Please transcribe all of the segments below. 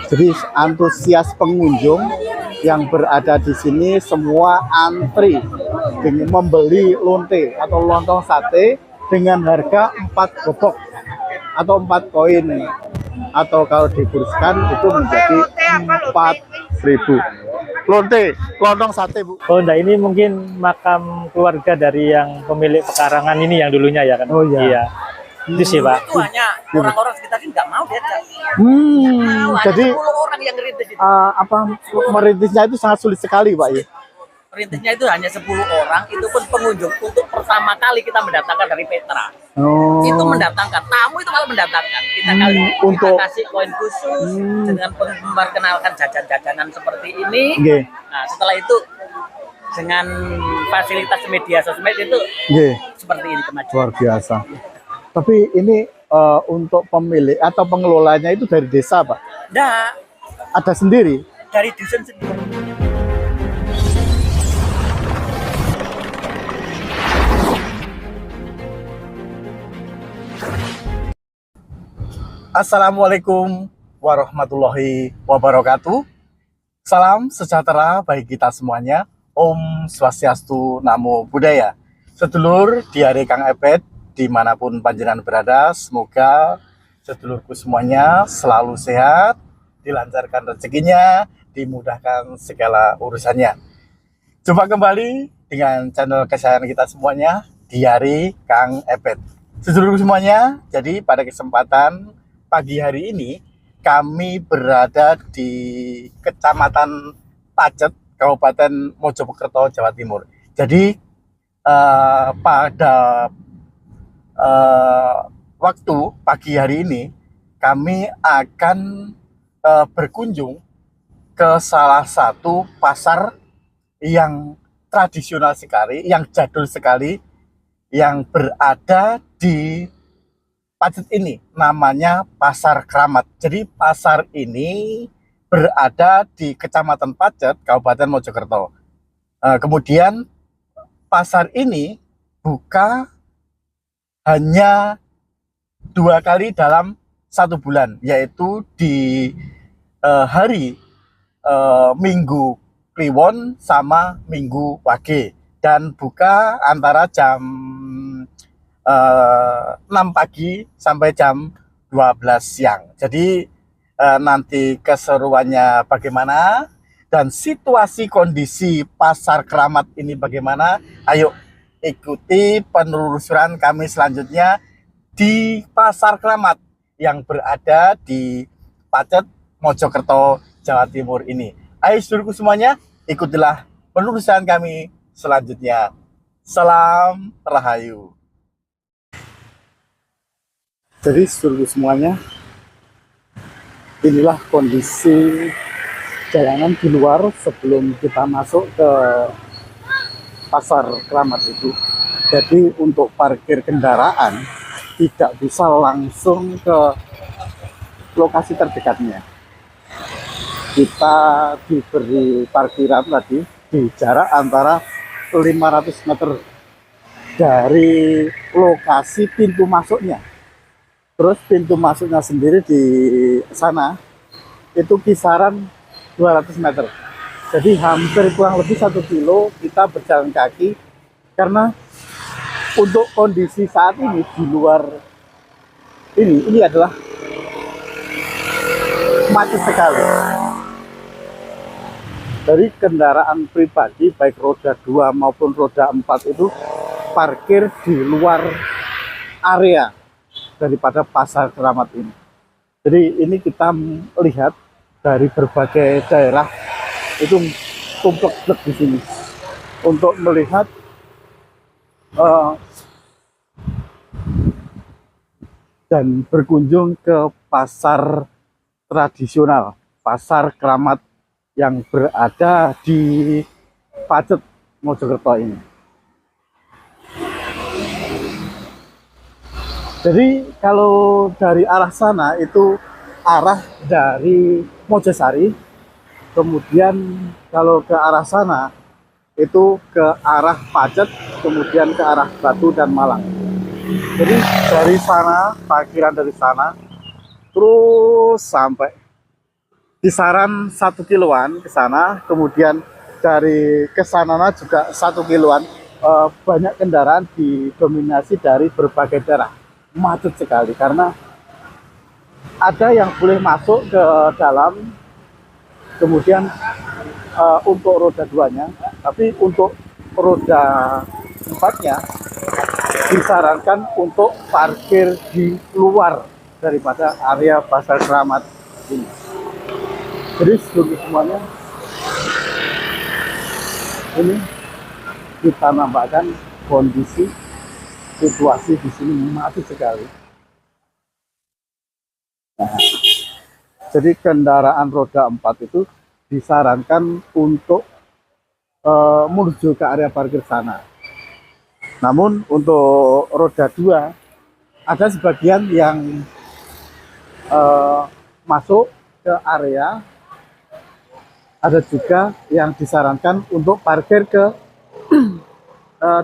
Jadi antusias pengunjung yang berada di sini semua antri dengan membeli lonte atau lontong sate dengan harga 4 gobok atau 4 koin, atau kalau dikurskan itu menjadi 4.000. Lonte, lontong sate, Bu. Oh, enggak, ini mungkin makam keluarga dari yang pemilik pekarangan ini yang dulunya ya kan? Oh iya. Iya. Itu sih, Pak. Itu hanya orang-orang sekitar ini nggak mau diajak. Jadi 10 orang yang ngerintis itu. merintisnya itu sangat sulit sekali, Pak ya. Perintisnya itu hanya 10 orang, itu pun pengunjung untuk pertama kali kita mendatangkan dari Petra. Oh. Itu mendatangkan, tamu itu malah mendatangkan. Kita untuk kita kasih koin khusus dengan memperkenalkan jajan-jajanan seperti ini. Okay. Nah, setelah itu dengan fasilitas media sosmed itu seperti ini kemajuan. Luar biasa. Tapi ini untuk pemilik atau pengelolanya itu dari desa, Pak? Nah, Ada sendiri? dari dusun sendiri. Assalamualaikum warahmatullahi wabarakatuh. Salam sejahtera bagi kita semuanya. Om Swastiastu, Namo Buddhaya. Sedulur di hari Kang Epet, dimanapun panjenengan berada, semoga sedulurku semuanya selalu sehat, dilancarkan rezekinya, dimudahkan segala urusannya. Jumpa kembali dengan channel kesayangan kita semuanya, di hari Kang Epet. Sedulurku semuanya, jadi pada kesempatan pagi hari ini kami berada di Kecamatan Pacet, Kabupaten Mojokerto, Jawa Timur. Jadi pada waktu pagi hari ini kami akan berkunjung ke salah satu pasar yang tradisional sekali, yang jadul sekali, yang berada di Pacet ini, namanya Pasar Kramat. Jadi pasar ini berada di Kecamatan Pacet, Kabupaten Mojokerto. Kemudian pasar ini buka hanya 2 kali dalam 1 bulan, yaitu di hari Minggu Kliwon sama Minggu Wage, dan buka antara jam 6 pagi sampai jam 12 siang. Jadi nanti keseruannya bagaimana dan situasi kondisi Pasar Kramat ini bagaimana, ayo ikuti penelusuran kami selanjutnya di Pasar Kramat yang berada di Pacet, Mojokerto, Jawa Timur ini. Ayo sedulurku semuanya, ikutilah penelusuran kami selanjutnya. Salam Rahayu. Jadi sedulurku semuanya, inilah kondisi jalanan di luar sebelum kita masuk ke Pasar Kramat itu. Jadi untuk parkir kendaraan tidak bisa langsung ke lokasi terdekatnya. Kita diberi parkiran tadi di jarak antara 500 meter dari lokasi pintu masuknya. Terus pintu masuknya sendiri di sana itu kisaran 200 meter. Jadi hampir kurang lebih 1 kilo kita berjalan kaki, karena untuk kondisi saat ini di luar ini adalah macet sekali. Dari kendaraan pribadi baik roda 2 maupun roda 4 itu parkir di luar area daripada Pasar Kramat ini. Jadi ini kita melihat dari berbagai daerah itu tumpuk di sini untuk melihat dan berkunjung ke pasar tradisional, Pasar Kramat yang berada di Pacet, Mojokerto ini. Jadi kalau dari arah sana itu arah dari Mojosari, kemudian kalau ke arah sana itu ke arah Pacet, kemudian ke arah Batu dan Malang. Jadi dari sana, parkiran dari sana terus sampai kisaran 1 kiloan ke sana, kemudian dari ke sana juga 1 kiloan. Banyak kendaraan didominasi dari berbagai daerah, macet sekali karena ada yang boleh masuk ke dalam, kemudian untuk roda 2-nya, tapi untuk roda 4-nya disarankan untuk parkir di luar daripada area Pasar Keramat ini. Jadi seluruh semuanya ini kita nampakkan kondisi situasi di sini macet sekali. Nah, jadi kendaraan roda 4 itu disarankan untuk menuju ke area parkir sana. Namun untuk roda 2 ada sebagian yang masuk ke area, ada juga yang disarankan untuk parkir ke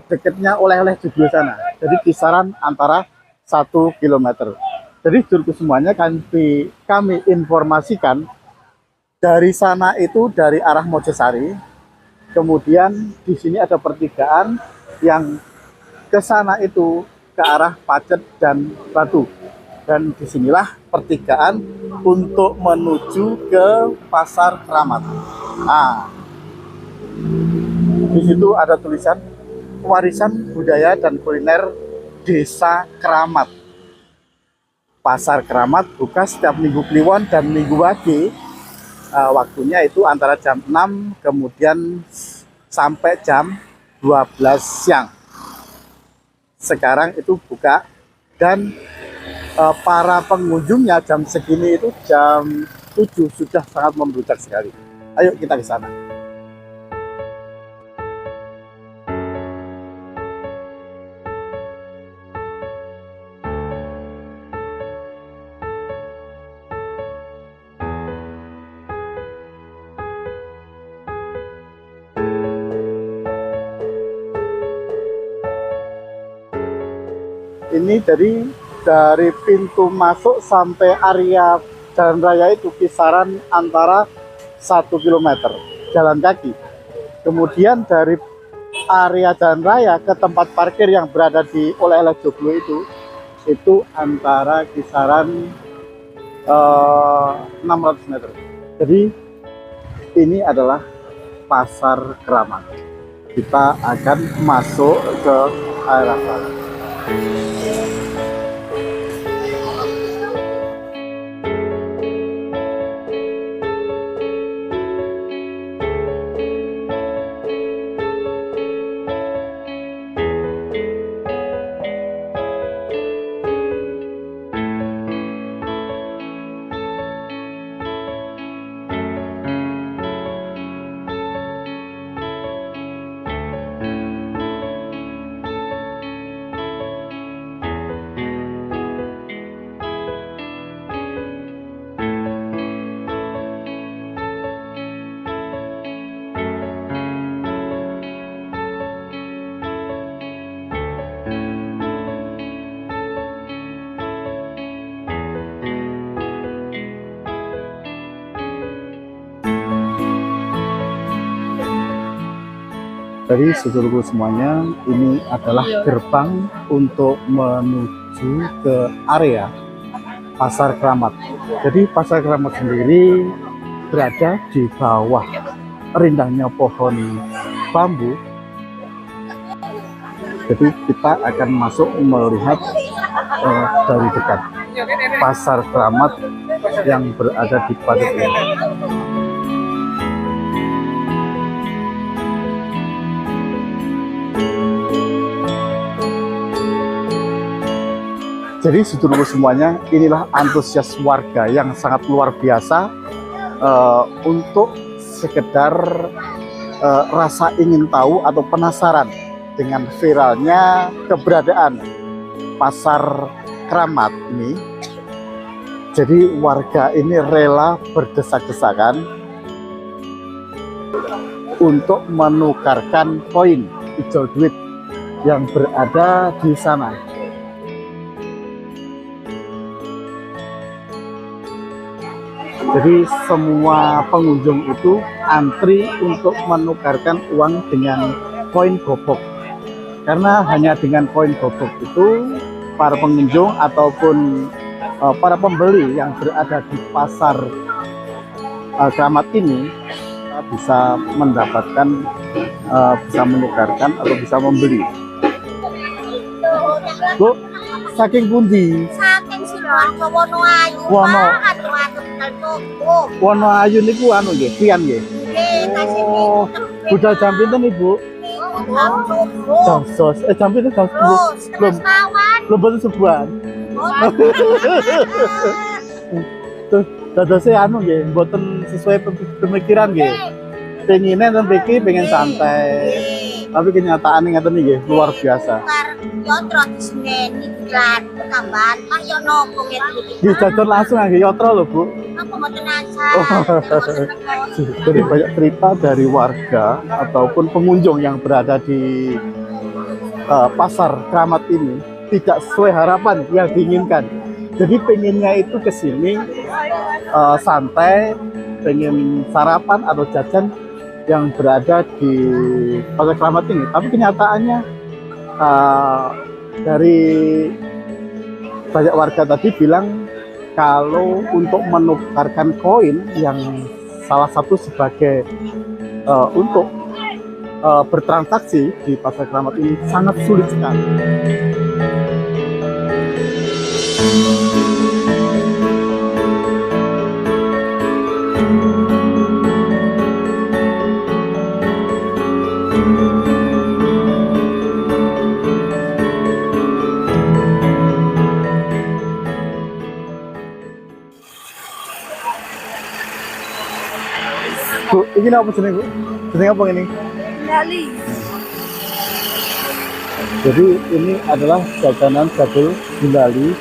dekatnya oleh-oleh juga sana. Jadi kisaran antara 1 kilometer. Jadi seluruh semuanya kami informasikan dari sana itu dari arah Mojosari. Kemudian di sini ada pertigaan yang ke sana itu ke arah Pacet dan Batu. Dan disinilah pertigaan untuk menuju ke Pasar Keramat. Nah, di situ ada tulisan warisan budaya dan kuliner Desa Keramat. Pasar Keramat buka setiap Minggu Kliwon dan Minggu Wage. Waktunya itu antara jam 6 kemudian sampai jam 12 siang. Sekarang itu buka dan para pengunjungnya jam segini itu jam 7 sudah sangat membludak sekali. Ayo kita ke sana. Ini dari pintu masuk sampai area jalan raya itu kisaran antara 1 kilometer jalan kaki. Kemudian dari area jalan raya ke tempat parkir yang berada di oleh-oleh Joglo itu antara kisaran 600 meter. Jadi ini adalah Pasar Keramat. Kita akan masuk ke arah sana. Jadi seluruh semuanya ini adalah gerbang untuk menuju ke area Pasar Keramat. Jadi Pasar Keramat sendiri berada di bawah rindangnya pohon bambu. Jadi kita akan masuk melihat dari dekat Pasar Keramat yang berada di Pacet ini. Jadi sedulur semuanya, inilah antusias warga yang sangat luar biasa untuk sekedar rasa ingin tahu atau penasaran dengan viralnya keberadaan Pasar Keramat ini. Jadi warga ini rela berdesak-desakan untuk menukarkan koin hijau duit yang berada di sana. Jadi semua pengunjung itu antri untuk menukarkan uang dengan koin gobok. Karena hanya dengan koin gobok itu para pengunjung ataupun para pembeli yang berada di pasar Keramat ini bisa mendapatkan, bisa menukarkan atau bisa membeli. Bu, saking pundi? Saking Sidoarjo Wonoayu. Wono. Anu tegal toko. Wonoayu niku anu nggih, pian nggih. Oh, budal jam pinten Ibu? Jam sos. Jam pinten jam 10. Belum. Belum betul sebulan. Tuh, dadosnya anu nggih, mboten sesuai pemikiran nggih. Pengennya enten mriki pengen santai. Tapi kenyataannya ngeten nggih, luar biasa. Yotro disneni iklan tambahan mah yo nopo gitu. Dijajal langsung nggih yotro lho, Bu. Apa mboten asa. Jadi banyak cerita dari warga ataupun pengunjung yang berada di pasar Keramat ini tidak sesuai harapan yang diinginkan. Jadi pengennya itu ke sini santai, pengen sarapan atau jajan yang berada di pasar Keramat ini. Tapi kenyataannya dari banyak warga tadi bilang kalau untuk menukarkan koin yang salah satu sebagai untuk bertransaksi di pasar Keramat ini sangat sulit sekali. Bu, ini apa jenenge, Bu? Jenenge apa ini? Dali. Jadi ini adalah jajanan jadul Gulali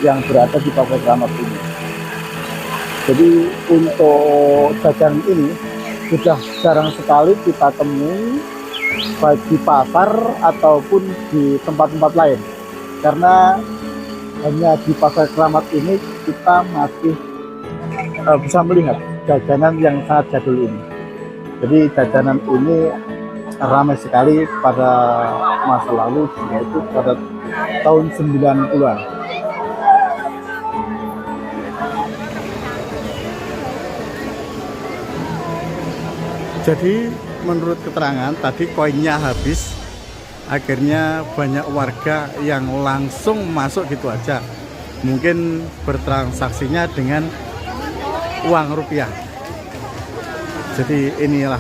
yang berada di pasar Keramat ini. Jadi untuk jajanan ini sudah jarang sekali kita temui baik di pasar ataupun di tempat-tempat lain. Karena hanya di pasar Keramat ini kita masih bisa melihat jajanan yang sangat jadul ini. Jadi jajanan ini ramai sekali pada masa lalu, yaitu pada tahun 90-an. Jadi menurut keterangan tadi koinnya habis, akhirnya banyak warga yang langsung masuk gitu aja. Mungkin bertransaksinya dengan uang rupiah. Jadi inilah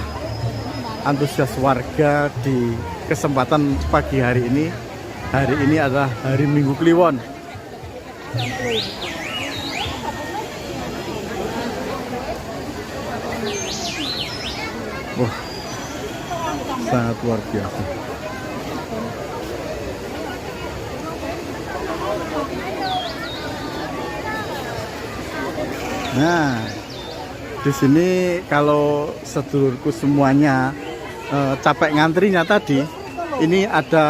antusias warga di kesempatan pagi hari ini. Hari ini adalah hari Minggu Kliwon. Wah, sangat luar biasa. Nah, di sini kalau sedulurku semuanya capek ngantrinya tadi, ini ada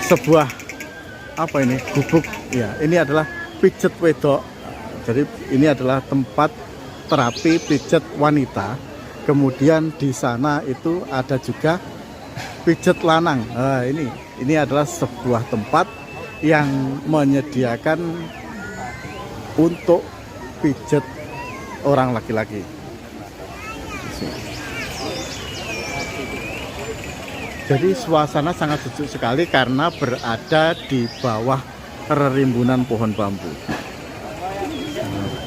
sebuah apa ini, gubuk ya. Ini adalah pijet wedok. Jadi ini adalah tempat terapi pijet wanita. Kemudian di sana itu ada juga pijet lanang. Nah, ini adalah sebuah tempat yang menyediakan untuk pijet orang laki-laki. Jadi suasana sangat sejuk sekali karena berada di bawah rerimbunan pohon bambu.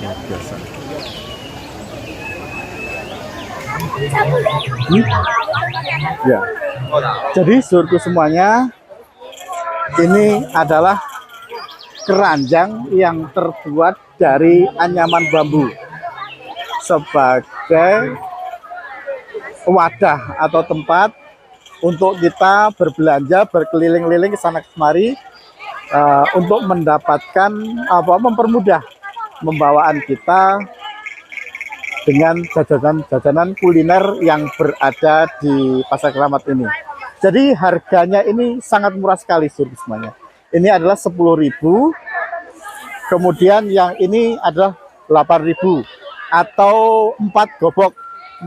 Luar biasa. Ya. Jadi surku semuanya, ini adalah keranjang yang terbuat dari anyaman bambu sebagai wadah atau tempat untuk kita berbelanja, berkeliling-liling ke sana kemari untuk mendapatkan mempermudah pembawaan kita dengan jajanan-jajanan kuliner yang berada di Pasar Keramat ini. Jadi harganya ini sangat murah sekali semuanya. Ini adalah 10.000 Kemudian yang ini adalah 8.000 atau 4 gobok,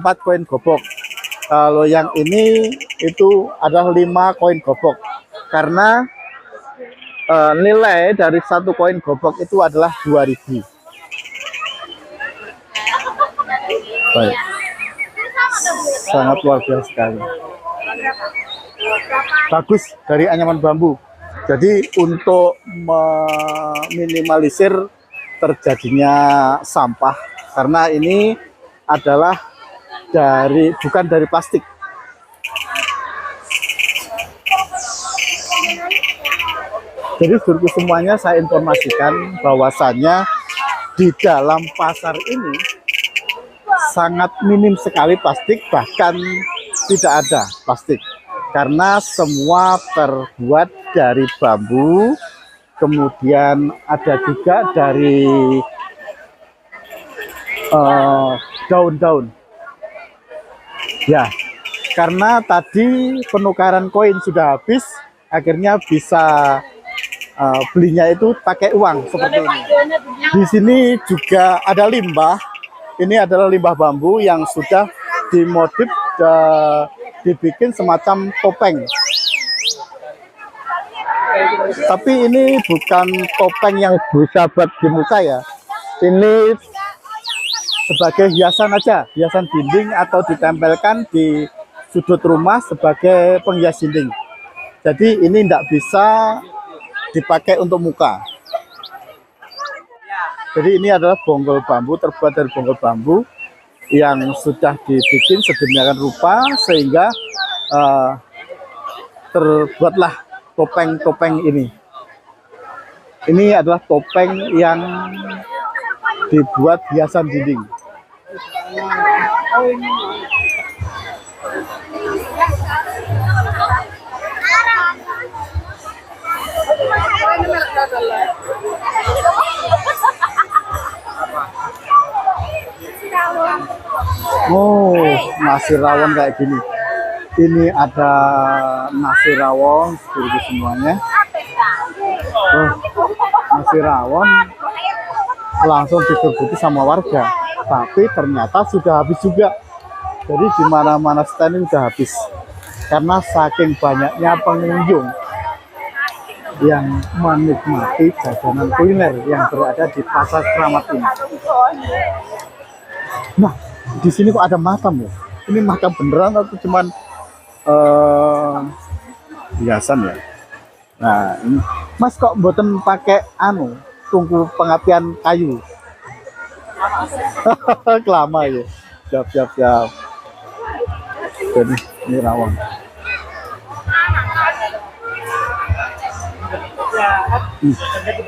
4 koin gobok. Kalau yang ini itu adalah 5 koin gobok. Karena nilai dari 1 koin gobok itu adalah 2.000. Baik. Sangat luar biasa sekali. Bagus dari anyaman bambu. Jadi untuk meminimalisir terjadinya sampah, karena ini adalah bukan dari plastik. Jadi sedulurku semuanya, saya informasikan bahwasannya di dalam pasar ini sangat minim sekali plastik, bahkan tidak ada plastik. Karena semua terbuat dari bambu, kemudian ada juga dari daun-daun. Ya, karena tadi penukaran koin sudah habis, akhirnya bisa belinya itu pakai uang seperti ini. Di sini juga ada limbah. Ini adalah limbah bambu yang sudah dimodif, dibikin semacam topeng. Tapi ini bukan topeng yang bisa buat di muka ya. Ini sebagai hiasan aja, hiasan dinding atau ditempelkan di sudut rumah sebagai penghias dinding. Jadi ini tidak bisa dipakai untuk muka. Jadi ini adalah bonggol bambu, terbuat dari bonggol bambu yang sudah dibikin sedemikian rupa sehingga terbuatlah topeng-topeng ini. Ini adalah topeng yang dibuat hiasan dinding. Oh, nasi rawon kayak gini. Ini ada nasi rawon sedulurku semuanya. Oh, nasi rawon langsung diserbuti sama warga, tapi ternyata sudah habis juga. Jadi di mana-mana stand ini sudah habis karena saking banyaknya pengunjung yang menikmati jajanan kuliner yang berada di Pasar Keramat ini. Nah, di sini kok ada makam ya? Ini makam beneran atau cuman hiasan ya? Nah, ini. Mas kok mboten pakai tungku pengapian kayu? Kelama ya. Siap. Jadi ini rawon.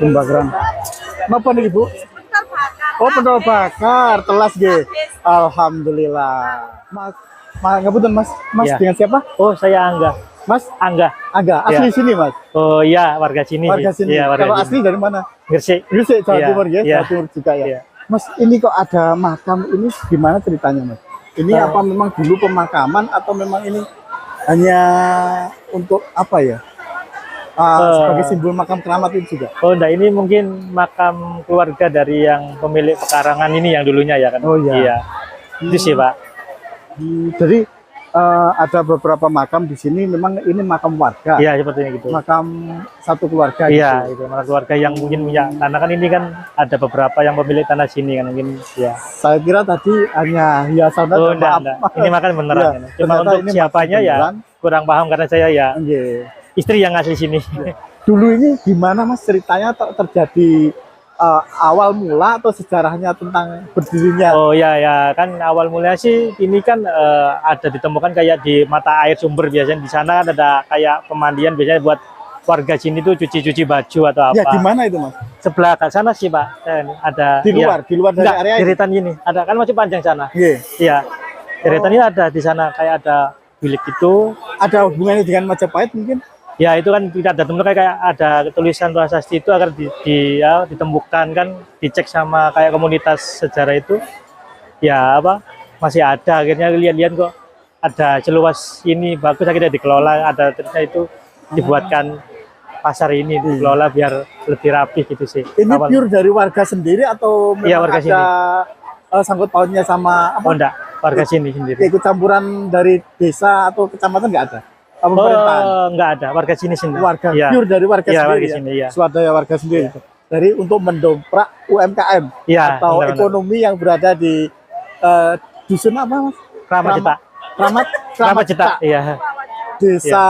Pembakaran. Napa nih Ibu? Oh, pentol bakar, telas ge. Alhamdulillah. Mas, ngapunten Mas. Mas Ya. dengan siapa? Oh, saya Angga. Mas Angga. Angga, asli Ya. sini Mas. Oh iya, warga sini. Warga sini. Iya, warga Kalau sini. asli dari mana? Gresik. Gresik, Jawa Iya, Timur ya, iya. Jawa Timur juga ya. Iya. Mas, ini kok ada makam ini gimana ceritanya Mas? Ini apa memang dulu pemakaman atau memang ini hanya untuk apa ya? Sebagai simbol makam keramat itu juga. Oh, enggak, ini mungkin makam keluarga dari yang pemilik pekarangan ini yang dulunya ya kan? Oh, iya. Iya. Itu sih, Pak. Jadi ada beberapa makam di sini memang ini makam warga. Iya, sepertinya gitu. Makam satu keluarga Iya, gitu. itu makam keluarga yang mungkin punya. Karena kan ini kan ada beberapa yang pemilik tanah sini kan mungkin ya. Saya kira tadi hanya hiasan Oh, aja, enggak, maaf. enggak. Ini makan beneran. Iya, kan. Cuma ternyata untuk ini siapanya makam ya beneran. kurang paham karena saya ya Iya. istri yang ngasih sini. Dulu ini gimana Mas ceritanya terjadi awal mula atau sejarahnya tentang berdirinya? Oh ya ya kan awal mulanya sih ini kan ada ditemukan kayak di mata air sumber, biasanya di sana kan ada kayak pemandian biasanya buat warga sini tuh cuci-cuci baju atau apa. Ya di mana itu Mas? Sebelah ke sana sih Pak. Ada Di luar, iya. di luar dari Enggak, area ini? deretan ini. Ada kan masih panjang sana. Iya. Iya. Deretan ini ada di sana kayak ada bilik itu. Ada hubungannya dengan Majapahit mungkin? Ya itu kan tidak ada temukan kayak ada tulisan prasasti itu agar ditemukan kan, dicek sama kayak komunitas sejarah itu. Ya apa masih ada, akhirnya lihat-lihat kok ada seluas ini bagus, akhirnya dikelola, ada terusnya itu dibuatkan pasar ini dikelola biar lebih rapi gitu sih. Ini Awal. pure dari warga sendiri atau Iya, memang warga ada sangkut pautnya sama apa? Oh enggak, warga sini sendiri. Ikut campuran dari desa atau kecamatan nggak ada? Apa pemerintahan? Enggak ada, warga sini sendiri. Warga Iya. pure dari warga Iya, sendiri. warga ya? sini, iya. Swadaya warga sendiri. Dari untuk mendongkrak UMKM Iya, atau benar-benar. ekonomi yang berada di dusun apa Mas? Kramat Cetak. Kramat Cetak, iya. Desa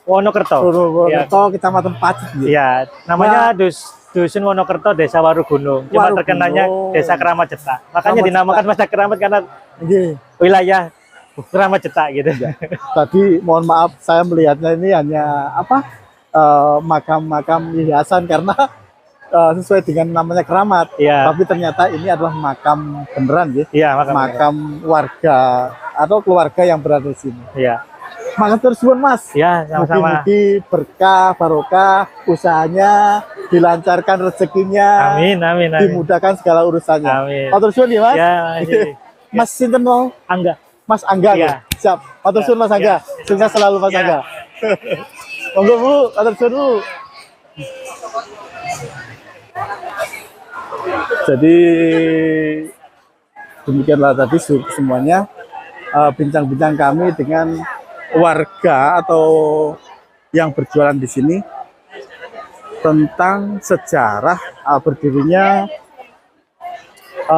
Wonokerto. Iya. Purwokerto, Kecamatan Pacet. Gitu. Iya, namanya Dusun Wonokerto, Desa Warugunung. Cuma Warugunung. terkenalnya Desa Kramat Cetak. Makanya Kramat dinamakan Desa Kramat karena Nggih. wilayah Kramat Cetak gitu. Tadi mohon maaf saya melihatnya ini hanya apa makam-makam hiasan karena sesuai dengan namanya keramat. Iya. Tapi ternyata ini adalah makam beneran ya. Iya, Makam warga atau keluarga yang berada di sini. Iya. Makasih terus Mas. Iya, sama-sama. Mugi-mugi berkah, barokah, usahanya dilancarkan rezekinya, Amin, amin, amin. dimudahkan segala urusannya. Amin. Matur suwun ya Mas. Ya, makasih. Mas sinten mau? Angga. Mas Angga Iya. ya? Siap. Matur suwun Mas Angga. Sukses selalu Mas Ya. Angga. Monggo Bu, matur suwun Bu. Jadi demikianlah tadi semuanya bincang-bincang kami dengan warga atau yang berjualan di sini tentang sejarah berdirinya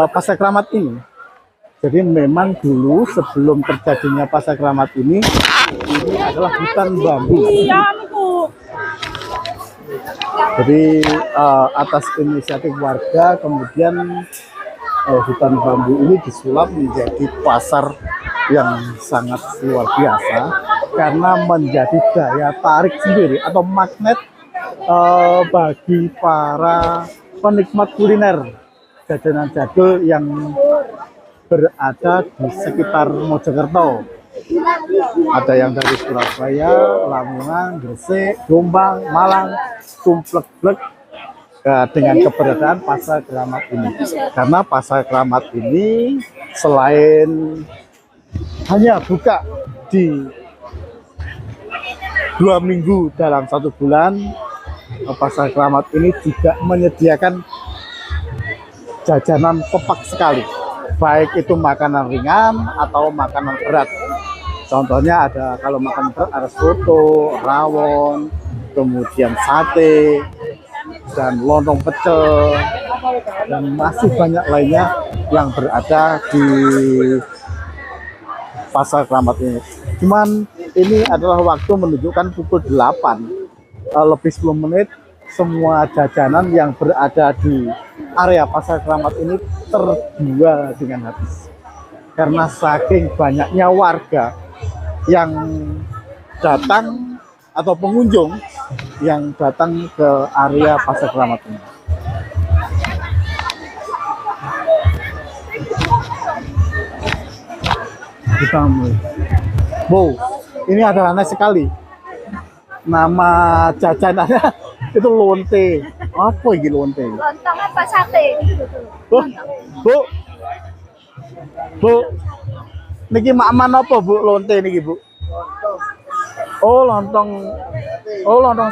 Pasar Kramat ini. Jadi memang dulu sebelum terjadinya Pasar Kramat ini adalah hutan bambu. Jadi atas inisiatif warga kemudian hutan bambu ini disulap menjadi pasar yang sangat luar biasa karena menjadi daya tarik sendiri atau magnet bagi para penikmat kuliner jajanan jadul yang berada di sekitar Mojokerto. Ada yang dari Surabaya, Lamongan, Gresik, Jombang, Malang, Tumplek-plek dengan keberadaan Pasar Kramat ini. Karena Pasar Kramat ini selain hanya buka di 2 minggu dalam 1 bulan, Pasar Kramat ini juga menyediakan jajanan pepak sekali, baik itu makanan ringan atau makanan berat. Contohnya ada, kalau makan berat ada soto, rawon, kemudian sate, dan lontong pecel, dan masih banyak lainnya yang berada di Pasar Kramat ini. Cuman ini adalah waktu menunjukkan pukul 8 lebih 10 menit. Semua jajanan yang berada di area Pasar Kramat ini terjual dengan habis karena saking banyaknya warga yang datang atau pengunjung yang datang ke area Pasar Kramat ini. Kita Bu, ini ada aneh sekali. Nama jajanannya itu lonte. Apa ini lonte? Lontong apa sate? Bu, niki makman apa Bu lonte niki Bu? Oh lontong,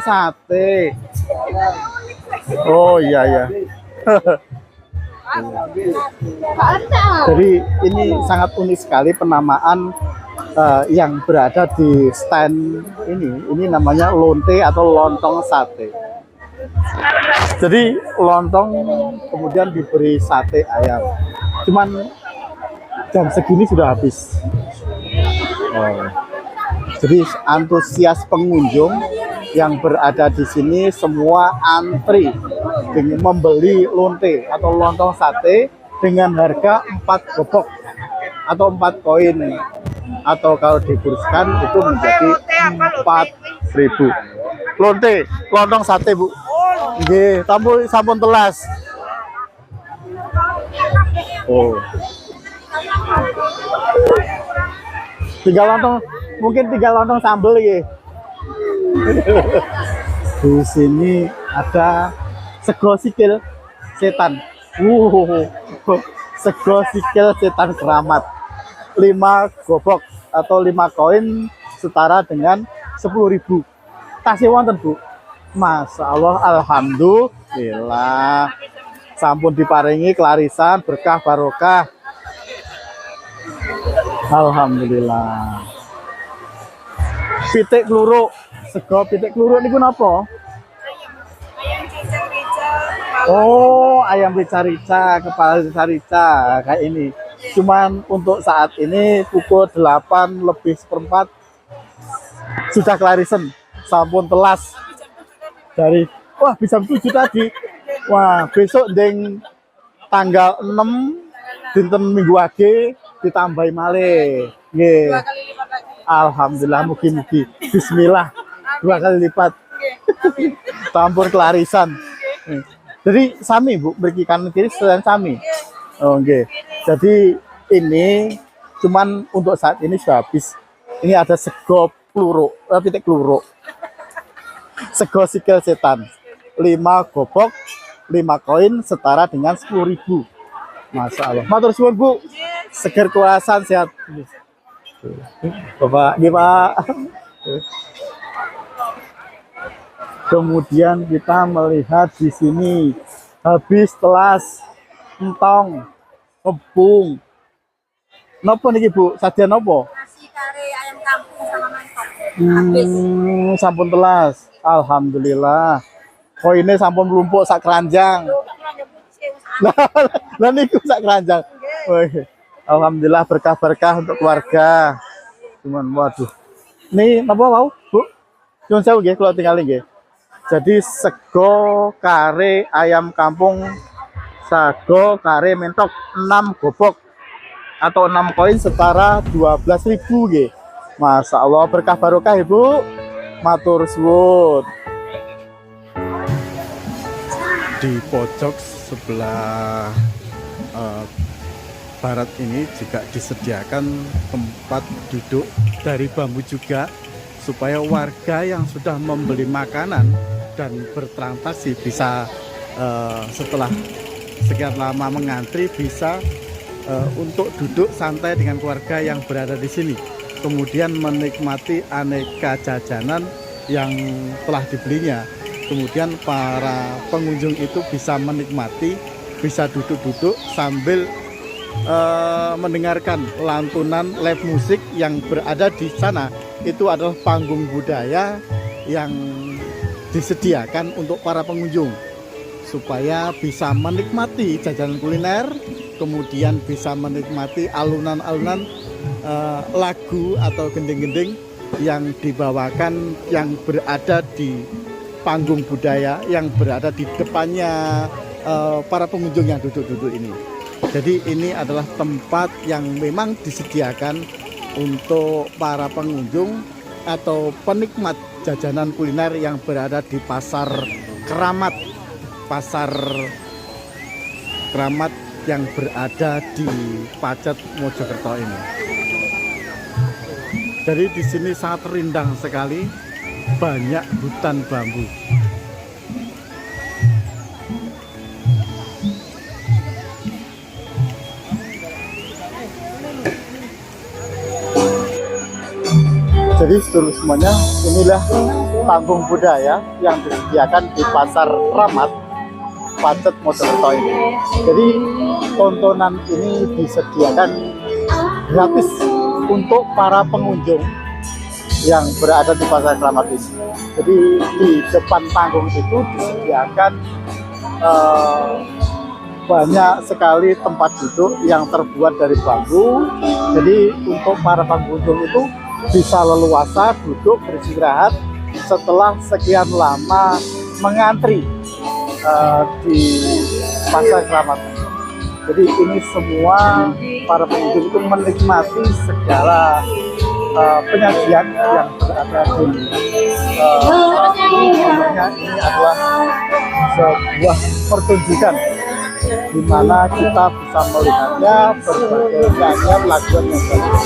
sate. Oh iya. Jadi ini sangat unik sekali penamaan yang berada di stand ini. Ini namanya lonte atau lontong sate. Jadi lontong kemudian diberi sate ayam. Cuman jam segini sudah habis. Jadi antusias pengunjung yang berada di sini semua antri dengan membeli lonte atau lontong sate dengan harga 4 gobok atau 4 koin, atau kalau dikurskan itu menjadi 4.000. Lonte, lontong sate Bu. Nggih, sampun telas. Oh. Mungkin 3 lontong sambal ya. Di sini ada sego sikil setan. Sego sikil setan Kramat. 5 gobok atau 5 koin setara dengan 10.000. Tasih wonten Bu. Masya Allah, alhamdulillah. Sampun diparingi kelarisan, berkah barokah. Alhamdulillah. Pitik kluruk, sego pitik kluruk niku napa? Oh, ayam rica-rica, kepala rica-rica kayak ini. Cuman untuk saat ini pukul 8:04 sudah kelarisan, sampun telas dari wah bisa 7 tadi. Wah, besok deng tanggal 6 dinten Minggu Wage ditambahi malih. Nggih. Alhamdulillah, mugi-mugi. Bismillah. 2 kali lipat. Sampun kelarisan. Jadi sami Bu, mriki kanan kiri selain sami. Oh nggih. Jadi ini cuman untuk saat ini sudah habis. Ini ada sego kluruk, pitik kluruk. Sego sikil setan. 5 gobok, 5 koin setara dengan 10.000. Masya Allah. Matur suwun Bu. Seger kewarasan sehat. Bapak, nggih Pak. Kemudian kita melihat di sini habis telas, entong, kebung. Nopo niki Bu? Sajian nopo? Nasi kare ayam kampung sama mantap. Habis. Sampun telas. Alhamdulillah. Koine sampun mlumpuk sak keranjang. Lah niku sak keranjang. Wih. Alhamdulillah berkah-berkah untuk keluarga. Cuman waduh. Ini napa wau, Bu? Nyuwun sewu nggih kula tingali nggih. Jadi sego kare ayam kampung, sago kare mentok 6 gobok atau 6 koin setara 12.000 nggih. Masya Allah, berkah barokah Ibu. Matur suwun. Di pojok sebelah barat ini juga disediakan tempat duduk dari bambu juga, supaya warga yang sudah membeli makanan dan bertransaksi bisa setelah sekian lama mengantri bisa untuk duduk santai dengan keluarga yang berada di sini, kemudian menikmati aneka jajanan yang telah dibelinya. Kemudian para pengunjung itu bisa menikmati, bisa duduk-duduk sambil mendengarkan lantunan live musik yang berada di sana. Itu adalah panggung budaya yang disediakan untuk para pengunjung supaya bisa menikmati jajanan kuliner, kemudian bisa menikmati alunan-alunan lagu atau gending-gending yang dibawakan yang berada di panggung budaya yang berada di depannya para pengunjung yang duduk-duduk ini. Jadi ini adalah tempat yang memang disediakan untuk para pengunjung atau penikmat jajanan kuliner yang berada di Pasar Keramat. Pasar Keramat yang berada di Pacet, Mojokerto ini. Jadi di sini sangat rindang sekali, banyak hutan bambu. Jadi seluruh semuanya inilah panggung budaya yang disediakan di Pasar Keramat, Pacet, Mojokerto ini. Jadi tontonan ini disediakan gratis untuk para pengunjung yang berada di Pasar Keramat ini. Jadi di depan panggung itu disediakan banyak sekali tempat duduk yang terbuat dari bambu. Jadi untuk para pengunjung itu bisa leluasa duduk beristirahat setelah sekian lama mengantri di Pasar Keramat. Jadi ini semua para pengunjung itu menikmati segala penyajian yang berada di sebenarnya ini adalah sebuah pertunjukan di mana kita bisa melihatnya berbagai nyanyian laguan yang bagus.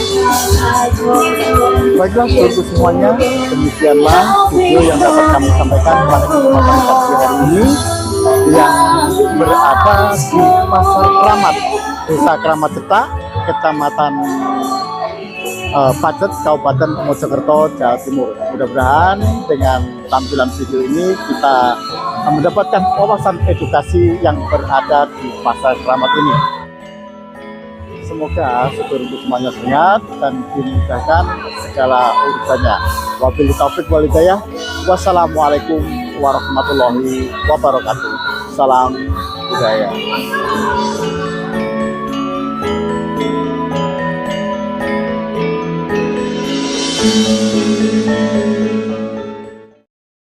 Baiklah untuk semuanya, demikianlah video yang dapat kami sampaikan pada kesempatan pagi hari ini yang berada di Pasar Keramat, Desa Keramat Cetak, Kecamatan Pacet, Kabupaten Mojokerto, Jawa Timur. Mudah-mudahan dengan tampilan video ini kita mendapatkan wawasan edukasi yang berada di Pasar Keramat ini. Semoga saudaraku semuanya sehat dan dimudahkan segala urusannya. Wabillahi taufik wal hidayah. Wassalamualaikum warahmatullahi wabarakatuh. Salam budaya.